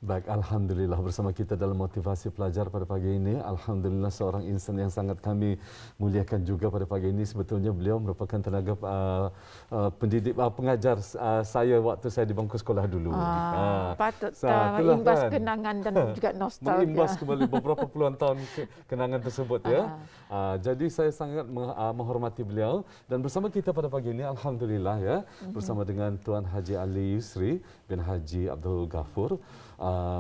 Baik, Alhamdulillah bersama kita dalam motivasi pelajar pada pagi ini. Alhamdulillah seorang insan yang sangat kami muliakan juga pada pagi ini. Sebetulnya beliau merupakan tenaga pendidik, pengajar saya waktu saya di bangku sekolah dulu. Patut imbas kan kenangan dan juga nostalgia. Mengimbas kembali beberapa puluhan tahun kenangan tersebut ya. Jadi saya sangat menghormati beliau dan bersama kita pada pagi ini Alhamdulillah ya bersama dengan Tuan Haji Ali Yusri bin Haji Abdul Ghafur,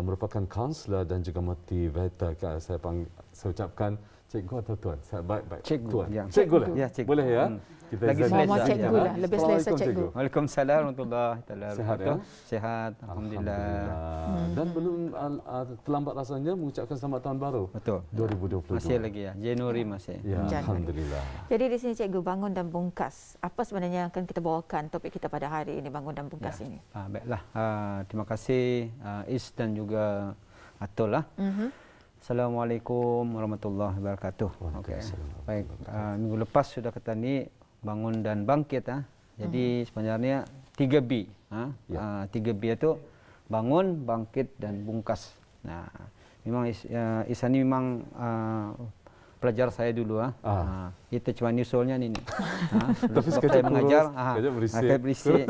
merupakan kaunselor dan juga motivator. Saya ucapkan cikgu atau tuan? Baik. Cikgu. Tuan. Ya. Cikgu lah. Ya, cikgu. Boleh ya? Kita lagi selesa. Cikgu lah. Lebih selesa cikgu. Waalaikumsalam warahmatullahi wabarakatuh. Sehat ya? Sehat. Alhamdulillah. Dan belum terlambat rasanya mengucapkan selamat tahun baru. Betul. 2022. Masih lagi ya. Januari masih. Ya, Alhamdulillah. Jadi di sini cikgu, bangun dan bungkas. Apa sebenarnya yang akan kita bawakan topik kita pada hari ini, bangun dan bungkas ini? Baiklah. Terima kasih Is dan juga Atul lah. Assalamualaikum warahmatullahi wabarakatuh. Okay. Baik, minggu lepas sudah kata ni bangun dan bangkit. Jadi sebenarnya 3B. 3B itu bangun, bangkit dan bungkas. Nah, memang Isa ni memang pelajar saya dulu. Kita cuma nyusulnya ni. Tapi sekejap mengajar, sekejap berisik.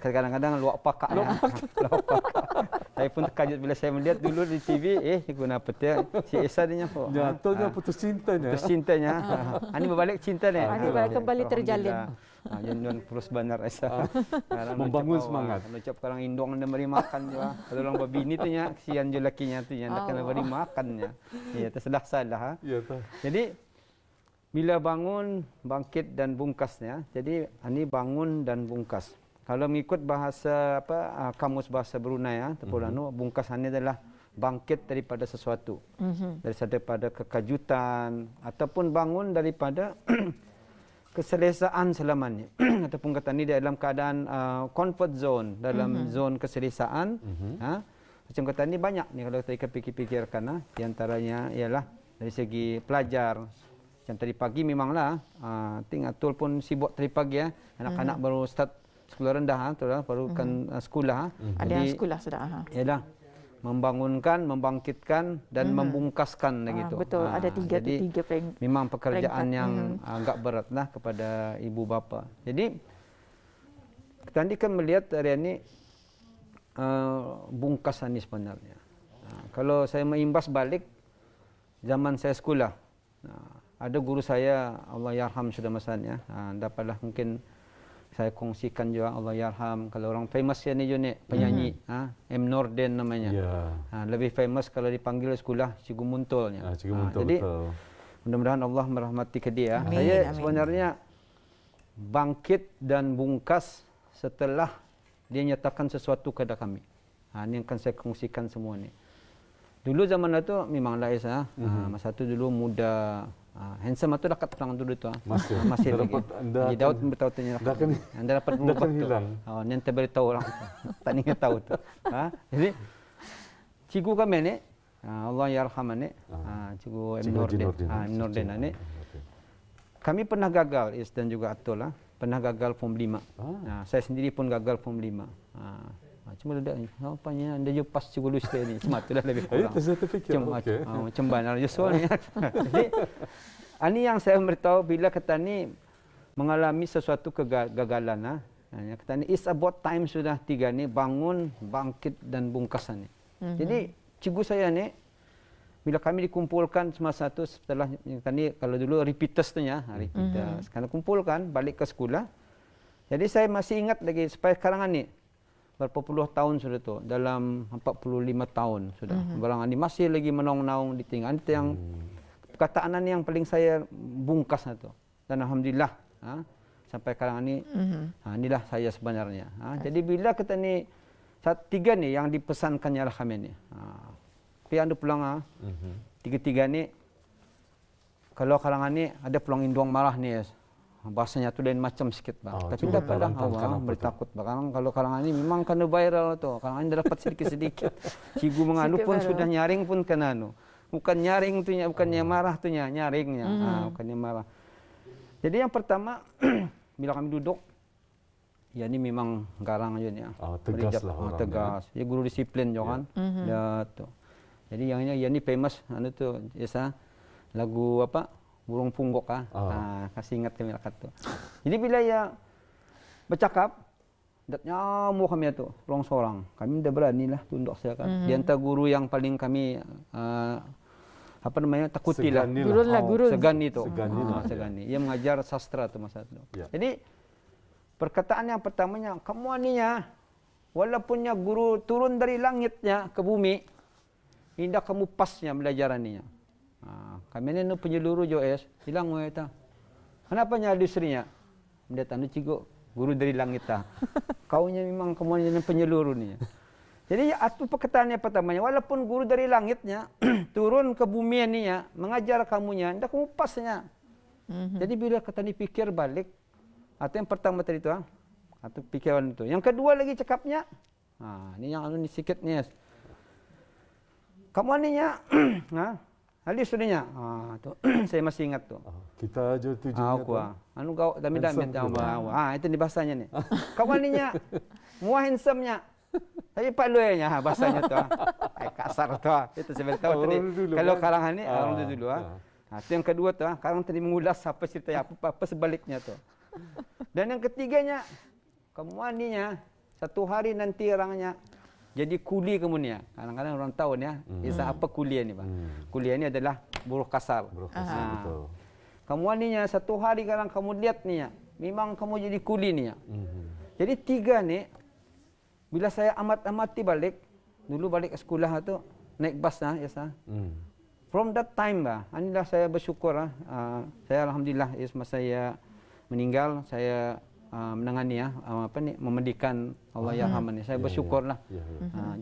Kadang-kadang luak pakak. Saya pun terkejut bila saya melihat dulu di TV, kenapa si Esa dia nyapa? Jatuhnya putus cintanya. Putus cintanya. Ini berbalik cinta ni. Ini balik kembali terjalin. Jangan terus benar Esa. Membangun semangat. Kalau ucap orang indong anda beri makan juga. Kalau orang babini tu nya, kesian je lakinya tu nya, nak kena beri makannya. Ya, terselah salah. Ya, jadi bila bangun, bangkit dan bungkasnya. Jadi ini bangun dan bungkas. Kalau mengikut bahasa kamus bahasa Brunei bungkas ini adalah bangkit daripada sesuatu. Daripada kekajutan ataupun bangun daripada keselesaan selamanya. Ataupun kata ini dalam keadaan comfort zone, dalam zone keselesaan. Macam kata ini banyak ni kalau kita fikir-fikirkan. Di antaranya ialah dari segi pelajar. Macam tadi pagi memanglah Atul pun sibuk tadi pagi anak-anak baru start sekolah rendah baru kan sekolah. Ada yang sekolah sudah. Ialah membangunkan, membangkitkan dan membungkaskan gitu. Betul, ada tiga memang pekerjaan yang agak beratlah kepada ibu bapa. Jadi kita ni kan melihat hari ini bungkasan ini sebenarnya. Kalau saya mengimbas balik zaman saya sekolah, ada guru saya Allah yarham sudah masanya. Dapatlah mungkin saya kongsikan juga Allah yarham. Kalau orang famous ya ni penyanyi M Norden namanya. Lebih famous kalau dipanggil sekolah Cikgu Muntulnya. Jadi mudah-mudahan Allah merahmati ke dia. Saya sebenarnya bangkit dan bungkas setelah dia nyatakan sesuatu kepada kami. Ini yang akan saya kongsikan semua ni. Dulu zaman itu memanglah masa tu dulu muda. Handsome itu dekat perang dulu tu. Masih lagi. Di Daud beritahu tanya. Anda dapat berubah tu. Nanti beritahu orang. Tak ingat tahu tu. Jadi cikgu kami ni Allah yarham ni cikgu M Norden ni. Kami pernah gagal Is dan juga Atul pernah gagal form 5. Saya sendiri pun gagal form 5. Cuma ada apanya anda je pas cikgu lulus ni. Cuma tu dah lebih kurang. Macam mana Yusul ni. Jadi ini yang saya beritahu bila kata ni mengalami sesuatu kegagalan. Kata ni it's about time sudah 3 ni bangun, bangkit dan bungkasan ni. Jadi cikgu saya ni bila kami dikumpulkan semasa tu setelah tadi kalau dulu repeaters tu repeaters. Karena kumpulkan balik ke sekolah. Jadi saya masih ingat lagi sampai sekarang ni berapa puluh tahun sudah tu, dalam 45 tahun sudah. Barang ini masih lagi menaung-naung di tinggal. Itu yang perkataan yang paling saya bungkas tu. Dan alhamdulillah sampai sekarang ini inilah saya sebenarnya. Jadi bila kita ni 3 ni yang dipesankannya lah kami ni. Tapi anda pulang tiga-tiga ni kalau kalangan ni ada pulang indung marah ni. Bahasanya tu lain macam sikit tapi dapatlah Allah bertakut kalau kalangan ini memang kena viral tu. Kalangan ini dapat sedikit-sedikit. Cikgu menganu pun sudah nyaring pun kena bukan nyaring tu bukannya marah tu nyaringnya. Bukannya marah. Jadi yang pertama bila kami duduk ya ini memang garang aja nih ya. Tegas lah orangnya. Tegas. Ya guru disiplin juga kan. Ya tuh. Jadi yang ini famous anu tuh biasa lagu apa? Burung punggok kasih ingat kami lakat tuh. Jadi bila ya bercakap dat nyamu kami itu sorang. Kami udah berani lah tunduk saya kan. Di antara guru yang paling kami apa namanya takuti lah. Guru. Segani itu. Segani. Ia mengajar sastra tuh masa itu. Ya. Jadi perkataan yang pertamanya, kamu aninya walaupun guru turun dari langitnya ke bumi, indah kamu pasnya belajar aninya. Kami ini penyeluruh Joes, hilang kita. Kenapa nyari istrinya? Dia tanda cigo guru dari langit ta. Kaunya memang kamu ini penyeluruh nih. Jadi itu perkataannya pertamanya, walaupun guru dari langitnya turun ke bumi ini ya, mengajar kamunya, indah kamu pasnya. Jadi bila kata dipikir balik, atau yang pertama tadi itu, atau pikiran itu. Yang kedua lagi cakapnya, ini yang anu sikit nih. Kamu aninya, Ali sudinya, tu saya masih ingat tu. Kita aja tujuannya tu. Anu kau damit-damit yang bawa. Itu di bahasanya ni. Kawan ninya, muah handsome-nya. Tapi Pak Luenya bahasanya tu. Kasar tu. Itu saya tahu tadi. Kalau karangan ni orang dulu itu yang kedua tu. Karang tadi mengulas apa cerita apa sebaliknya tu. Dan yang ketiganya, kamu aninya satu hari nanti orangnya jadi kuli kemudian. Kadang-kadang orang tahu ya, apa kuliah ni, Bang. Kuliah ini adalah buruh kasar. Buruh kasar, betul. Kamu aninya satu hari kadang kamu lihat ni ya, memang kamu jadi kuli ni ya. Jadi tiga ni, bila saya amati balik, dulu balik ke sekolah tu, naik bas ya sah. From that time inilah saya bersyukur saya alhamdulillah masa saya meninggal, saya menangani memendikan Allah yarhamani. Saya bersyukurlah.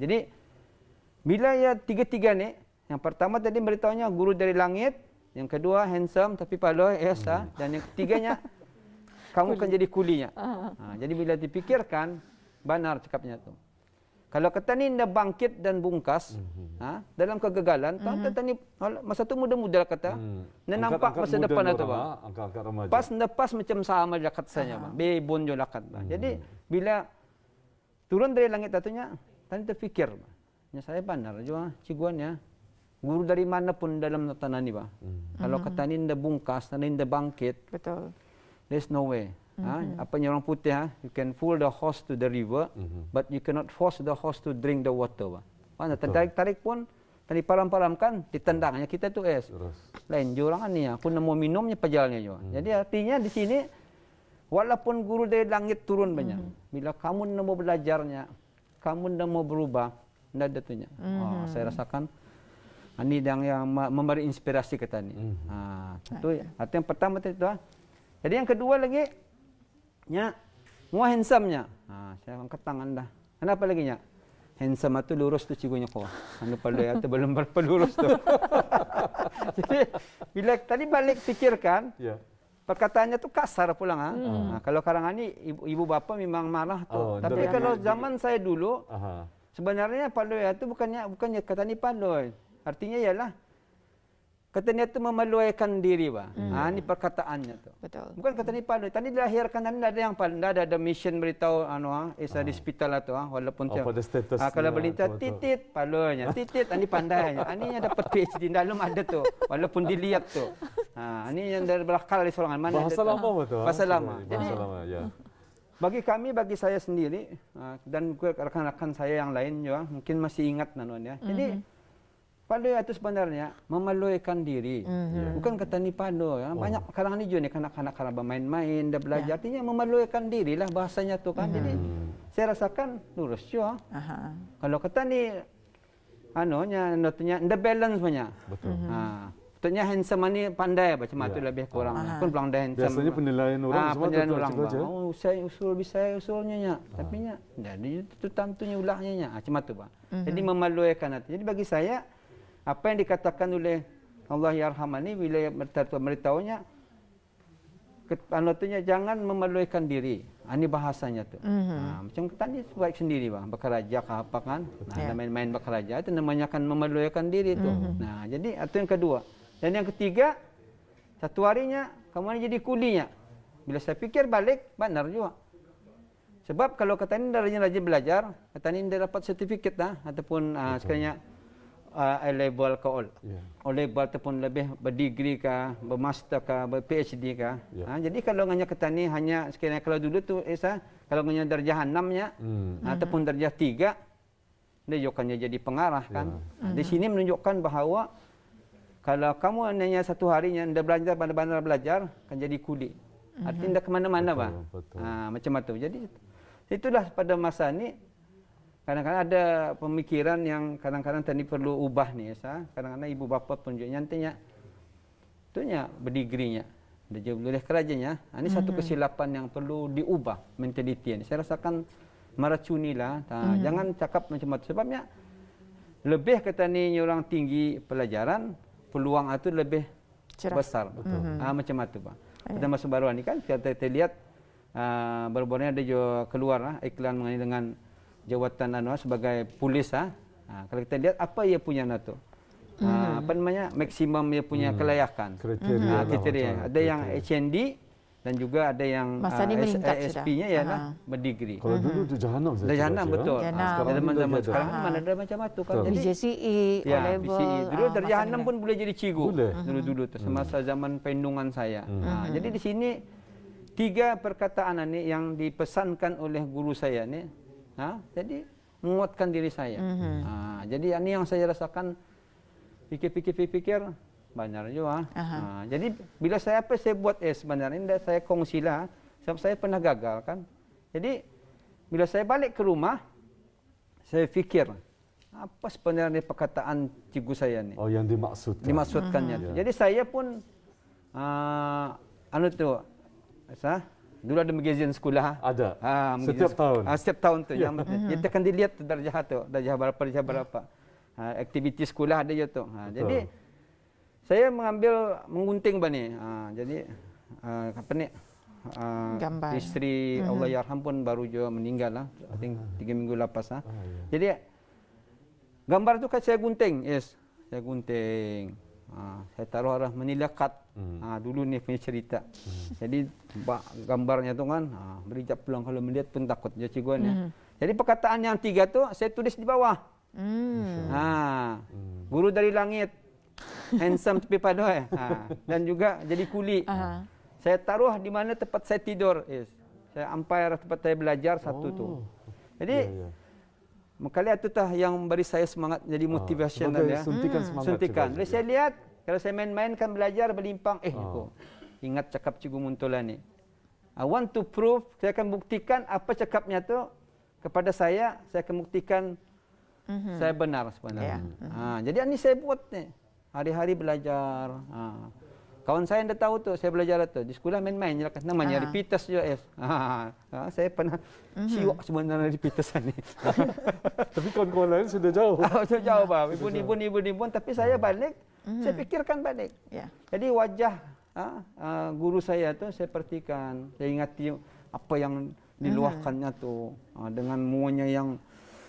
Jadi bila ya tiga-tiga ni, yang pertama tadi beritahunya guru dari langit, yang kedua handsome tapi paloi dan yang ketiganya kamu akan jadi kulinya. Jadi bila dipikirkan benar cakapnya tu. Kalau kata ni dah bangkit dan bungkas dalam kegagalan, kata ni masa tu muda-muda kata, nampak masa depan itu bang. Pas macam sama dekat saya bang, bebon jo lakat bang. Jadi bila turun dari langit tatunya, tadi terfikir, ya saya benar juga ciguan ya. Guru dari mana pun dalam tanah ni bang. Kalau kata ni dah bungkas, ni dah bangkit, betul. There's no way. Apa yang orang putih you can pull the horse to the river, but you cannot force the horse to drink the water. Mana tarik pun, tadi param-paramkan, ditendangnya kita tu lain jurang ni aku nak mau minumnya pejalnya juga. Jadi artinya di sini, walaupun guru dari langit turun banyak, bila kamu nak mau belajarnya, kamu nak mau berubah, tidak ada tuhnya. Saya rasakan ini yang memberi inspirasi kita ni. Itu arti yang pertama itu. Jadi yang kedua lagi, nya, muah handsome-nya. Saya angkat tangan dah. Kenapa lagi nya? Handsome itu lurus tu cigunya ko. Anu perlu ya, belum lurus tu. Jadi bila tadi balik fikirkan, perkataannya tu kasar pulang kalau karangan ni ibu bapa memang marah tu. Tapi kalau zaman saya dulu, sebenarnya paloi itu bukannya kata ni paloi. Artinya ialah kata ni itu memaluikan diri bah. Ini perkataannya tu. Betul. Bukan kata ni paloi. Tadi dilahirkan tadi ada yang ada mission beritahu isa di hospital tu walaupun pada status kalau berita titit paloinya, titit ani pandainya. Aninya dapat PhD dalam ada tu walaupun dilihat tu. Ini yang dari belakang di sorangan mana bahasa lama betul. Bahasa lama. Jadi bagi kami, bagi saya sendiri dan rekan-rekan saya yang lain juga mungkin masih ingat nanuan ya. Jadi paloi itu sebenarnya memaluikan diri. Bukan kata ni paloi. Banyak kalangan ni juga ni kanak-kanak kalau bermain-main, dah belajar. Artinya memaluikan diri lah bahasanya tu kan. Jadi saya rasakan lurus juga. Kalau kata ni, notunya, the balance punya. Betul. Betulnya handsome ni pandai macam tu lebih kurang. Pun pandai handsome. Biasanya penilaian orang semua penilaian orang. Saya usulnya. Tapi jadi itu tentunya ulahnya. Macam tu bang. Jadi memaluikan hati. Jadi bagi saya, apa yang dikatakan oleh Allah yarhamani bila memberitahunya jangan memaluikan diri. Ini bahasanya tu. Macam tadi baik sendiri bang, berkeraja ke apa kan? Main-main berkeraja itu namanya kan memaluikan diri tu. Jadi itu yang kedua. Dan yang ketiga, satu harinya kamu jadi kulinya. Bila saya fikir balik, benar juga. Sebab kalau kata ni rajin belajar, kata ni dia dapat sertifikat ataupun sekiranya A level ke O level ataupun lebih berdegree kah, bermaster kah, ber-PhD kah. Jadi kalau nganya kata ni hanya sekiranya kalau dulu tu kalau nganya darjah 6-nya ataupun darjah 3 dia jokannya jadi pengarah kan. Di sini menunjukkan bahawa kalau kamu hanya satu harinya anda belajar benar-benar belajar akan jadi kuli. Artinya anda ke mana-mana bah. Macam itu. Jadi itulah pada masa ni kadang-kadang ada pemikiran yang kadang-kadang tadi perlu ubah ni kadang-kadang ibu bapa pun juga nyantinya itunya berdigrinya dia boleh kerajanya. Ini satu kesilapan yang perlu diubah mentaliti ni. Saya rasakan meracunilah. Jangan cakap macam itu sebabnya lebih kata ni orang tinggi pelajaran peluang itu lebih besar. Macam itu Pak. Pada masa baru ni kan kita lihat baru-baru ada juga keluar iklan mengenai dengan jawatan sebagai polis kalau kita lihat apa ia punya itu apa namanya maksimum ia punya kelayakan kriteria ada yang HND dan juga ada yang ASP-nya ialah berdegree. Kalau dulu di Jahanam saya. Jahanam betul. Zaman-zaman sekarang mana ada macam itu kan. Jadi JCE, O-level. Dulu dari Jahanam pun boleh jadi cikgu. Dulu semasa zaman pendungan saya. Jadi di sini 3 perkataan ini yang dipesankan oleh guru saya ni, jadi menguatkan diri saya. Jadi ini yang saya rasakan pikir benar juga. Jadi bila saya buat sebenarnya saya kongsilah sebab saya pernah gagal kan. Jadi bila saya balik ke rumah saya fikir apa sebenarnya perkataan cikgu saya ni. Oh yang dimaksudkan. Dimaksudkannya. Jadi saya pun dulu ada magazine sekolah. Ada. Setiap tahun. Setiap tahun tu yang kita akan dilihat darjah tu, darjah berapa. Aktiviti sekolah ada je tu. Jadi saya menggunting bani. Jadi apa ni? Gambar. Isteri Allah yarham pun baru juga meninggal lah. I think 3 minggu lepas Jadi gambar tu kan saya gunting. Saya gunting. Saya taruh arah menilakat. Dulu ni punya cerita. Jadi gambarnya tu kan berijap pulang kalau melihat pun takut dia cikguannya. Jadi perkataan yang 3 tu saya tulis di bawah. Guru dari langit. Handsome tapi padoy. Dan juga jadi kuli. Saya taruh di mana tempat saya tidur. Saya umpire tempat saya belajar satu tu. Jadi kali itu yang beri saya semangat jadi motivational ya. Suntikan semangat. Suntikan. Jadi saya lihat kalau saya main-main kan belajar berlimpang. Aku ingat cakap Cikgu Muntola ni. I want to prove, saya akan buktikan apa cakapnya tu kepada saya akan buktikan saya benar sebenarnya. Jadi ini saya buat ni. Hari-hari belajar. Kawan saya anda tahu tu, saya belajar tu. Di sekolah main-main je lah. Namanya repeaters je. Saya pernah siwak sebenarnya repeaters ni. Tapi kawan-kawan lain sudah jauh. Sudah jauh bah. Ibu-ibu. Tapi saya balik, saya fikirkan balik. Jadi wajah guru saya tu saya perhatikan. Saya ingati apa yang diluahkannya tu. Dengan muanya yang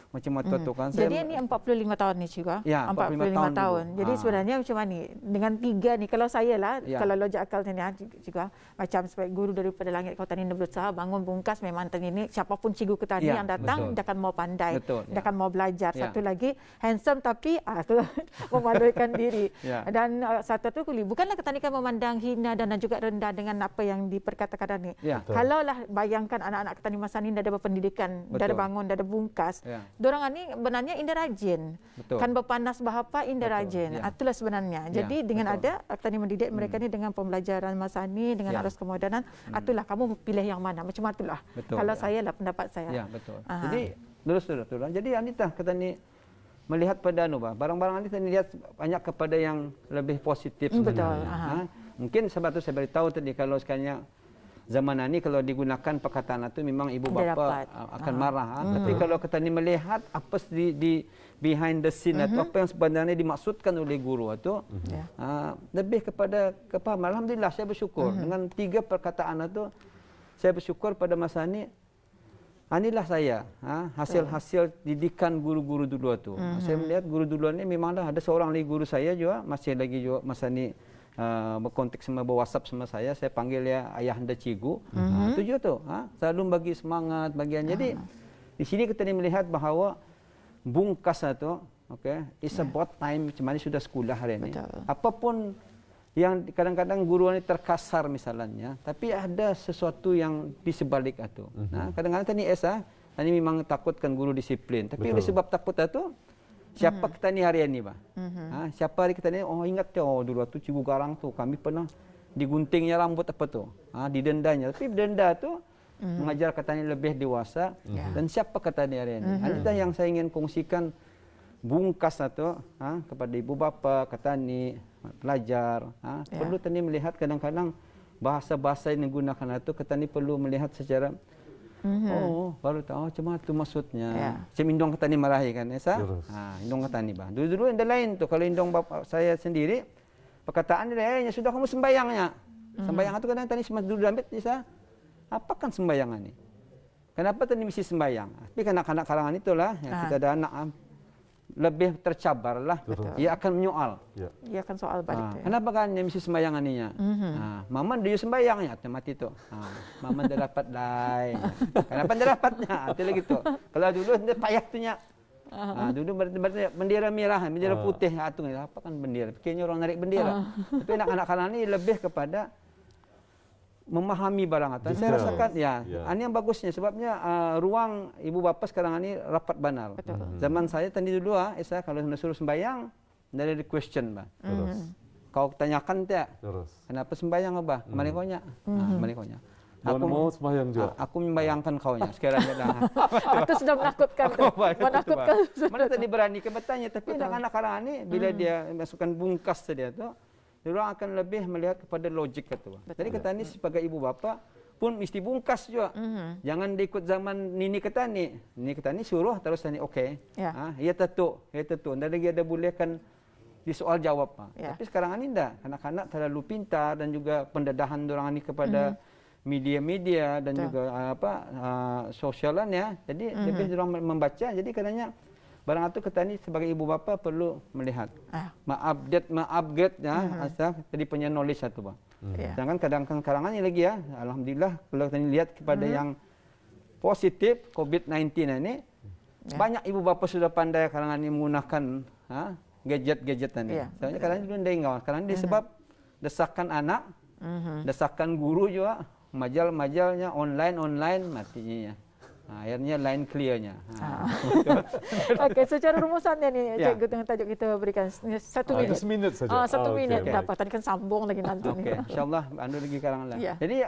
macam tu kan. Jadi ini 45 tahun ni juga. Ya, 45 tahun. Jadi sebenarnya macam mana ni? Dengan 3 ni kalau saya lah kalau logik akal ni juga macam sebagai guru daripada langit kau tadi berusaha bangun bungkas memang tadi ni siapapun cikgu kita ni yang datang dia akan mau pandai, dia akan mau belajar. Satu lagi handsome tapi tu memalukan diri. Dan satu tu kuli bukanlah kita ni kan memandang hina dan juga rendah dengan apa yang diperkatakan ni. Kalaulah bayangkan anak-anak kita ni masa ni dah ada berpendidikan, dah ada bangun, dah ada bungkas. Dorang ni sebenarnya indah rajin. Kan berpanas bahapa indah rajin. Itulah sebenarnya. Jadi dengan ada tadi mendidik mereka ni dengan pembelajaran masa ni dengan arus kemodernan, itulah kamu pilih yang mana. Macam itulah. Kalau saya lah pendapat saya. Ya, betul. Jadi lurus. Jadi Anita kata ni melihat pada barang-barang ni saya lihat banyak kepada yang lebih positif sebenarnya. Mungkin sebab tu saya beritahu tadi kalau sekalinya zaman ini kalau digunakan perkataan itu memang ibu bapa akan marah. Tapi kalau kita ni melihat apa di behind the scene atau apa yang sebenarnya dimaksudkan oleh guru itu, lebih kepada kepahaman. Alhamdulillah saya bersyukur dengan 3 perkataan itu. Saya bersyukur pada masa ini. Inilah saya hasil didikan guru-guru dulu itu. Saya melihat guru dulu ini memanglah ada seorang lagi guru saya juga masih lagi juga masa ini berkontak sama WhatsApp sama saya panggil ya ayahanda cikgu. Itu juga tuh, selalu bagi semangat bagian. Jadi di sini kita melihat bahawa bungkas itu, it's about time. Macam mana sudah sekolah hari ini. Apapun yang kadang-kadang guru ini terkasar misalnya, tapi ada sesuatu yang di sebalik itu. Nah, kadang-kadang tadi tadi memang takutkan guru disiplin, tapi oleh sebab takut itu, siapa kita ni hari ini, siapa hari kita ni? Oh ingat ya, dulu tu Cikgu Garang tu kami pernah diguntingnya rambut apa tu, didendanya. Tapi denda tu mengajar katanya lebih dewasa. Dan siapa kata ni hari ini? Itu yang saya ingin kongsikan bungkas itu kepada ibu bapa, katani, pelajar. Perlu tadi melihat kadang-kadang bahasa-bahasa yang digunakan itu katani perlu melihat secara baru tahu macam mana tu maksudnya. Macam indong katani marahi kan, Esa? Indong katani bah. Dulu-dulu yang lain tu kalau indong bapa saya sendiri perkataan dia sudah kamu sembayangnya. Sembayang itu kadang tani semasa dulu dalam Esa. Apa kan sembayangan ni? Kenapa tadi mesti sembayang? Tapi kanak-kanak kalangan itulah yang kita ada anak lebih tercabarlah, ia akan menyoal. Ia akan soal balik. Kenapa kan dia mesti sembayangan ininya? Mama dia sembayangnya, mati tu. Mama dah dapat dah. Kenapa dia dapatnya? Itu lagi tu. Kalau dulu dia payah tu nya. Dulu bendera merah, bendera putih tu. Apa kan bendera? Kayaknya orang narik bendera. Tapi anak-anak kalangan ini lebih kepada memahami barang itu. Saya rasakan ini yang bagusnya sebabnya ruang ibu bapa sekarang ini rapat benar. Zaman saya tadi dulu Esa kalau suruh sembayang dari question kau tanyakan tak kenapa sembayang apa? Kemana kau nya? Kemana kau nya? Aku mau sembayang juga. Aku membayangkan kau nya sekiranya dah. Itu sudah menakutkan. Menakutkan. Mana tadi berani ke bertanya, tapi anak-anak sekarang ini bila dia masukkan bungkas dia tu orang akan lebih melihat kepada logik itu. Jadi kata ni sebagai ibu bapa pun mesti bungkas juga. Jangan diikut zaman nini kata ni. Nini kata ni suruh terus tani okey. Ya tentu, ya tentu. Dan lagi ada bolehkan di soal jawab. Tapi sekarang ini dah anak-anak terlalu pintar dan juga pendedahan orang ini kepada media-media dan juga sosialan ya. Jadi lebih orang membaca. Jadi katanya barang itu kita ni sebagai ibu bapa perlu melihat, upgrade asal jadi punya knowledge satu bang. Sedangkan kadang-kadang karangan ini lagi ya, alhamdulillah kalau kita lihat kepada yang positif COVID-19 ini, banyak ibu bapa sudah pandai karangan ini menggunakan gadget-gadget ini. Soalnya kadang-kadang belum ada ingat, karena disebab desakan anak, desakan guru juga, majal-majalnya online matinya. Akhirnya line clearnya. Okey, secara rumusannya ni cikgu dengan tajuk kita berikan 1 minit. 1 minit saja. 1 minit dapat. Tadi kan sambung lagi nanti ni. Insya-Allah anda lagi karangan lah. Jadi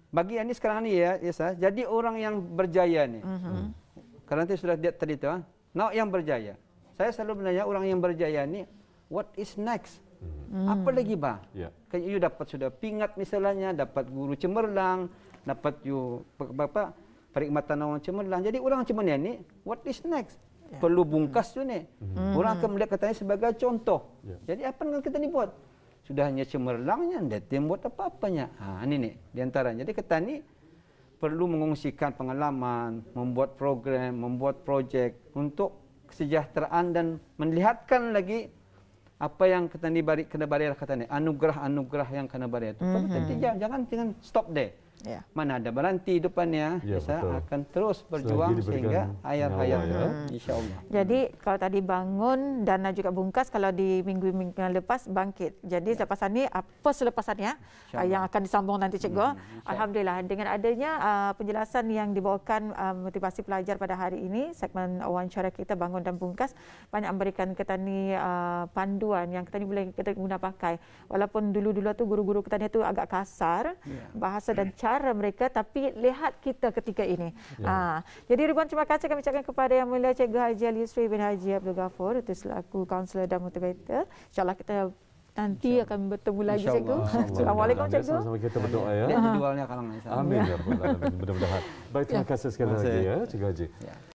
bagi ini sekarang ni ya, jadi orang yang berjaya ni. Karena itu sudah lihat tadi tu, yang berjaya. Saya selalu menanya orang yang berjaya ni, what is next? Apa lagi bah? Kayak you dapat sudah pingat misalnya, dapat guru cemerlang, dapat you perkhidmatan orang cemerlang. Jadi orang macam mana ni? What is next? Perlu bungkas tu ni. Orang akan melihat katanya sebagai contoh. Jadi apa yang kita ni buat? Sudah hanya cemerlangnya, dia buat apa-apanya. Ini ni di antaranya. Jadi kita ni perlu mengongsikan pengalaman, membuat program, membuat projek untuk kesejahteraan dan melihatkan lagi apa yang kita ni kena bari kata ni, anugerah-anugerah yang kena bari itu. Jangan stop deh. Mana ada berhenti depannya, akan terus berjuang sehingga hayat-hayat insya-Allah. Jadi kalau tadi bangun dan juga bungkas, kalau di minggu-minggu lepas bangkit. Jadi selepas ini apa selepasannya yang akan disambung nanti cikgu. Alhamdulillah dengan adanya penjelasan yang dibawakan motivasi pelajar pada hari ini, segmen wawancara kita bangun dan bungkas banyak memberikan kita ni panduan yang kita ni boleh kita guna pakai. Walaupun dulu-dulu tu guru-guru kita ni tu agak kasar bahasa dan cara mereka, tapi lihat kita ketika ini. Jadi ribuan terima kasih kami ucapkan kepada Yang Mulia Cikgu Haji Ali Yusri bin Haji Abdul Ghafur itu selaku kaunselor dan motivator. InsyaAllah kita nanti akan bertemu lagi cikgu. Assalamualaikum cikgu. Sama-sama kita berdoa ya. Lihat individualnya kalangan. Amin ya rabbal alamin. Mudah-mudahan. Baik, terima kasih sekali lagi ya Cikgu Haji.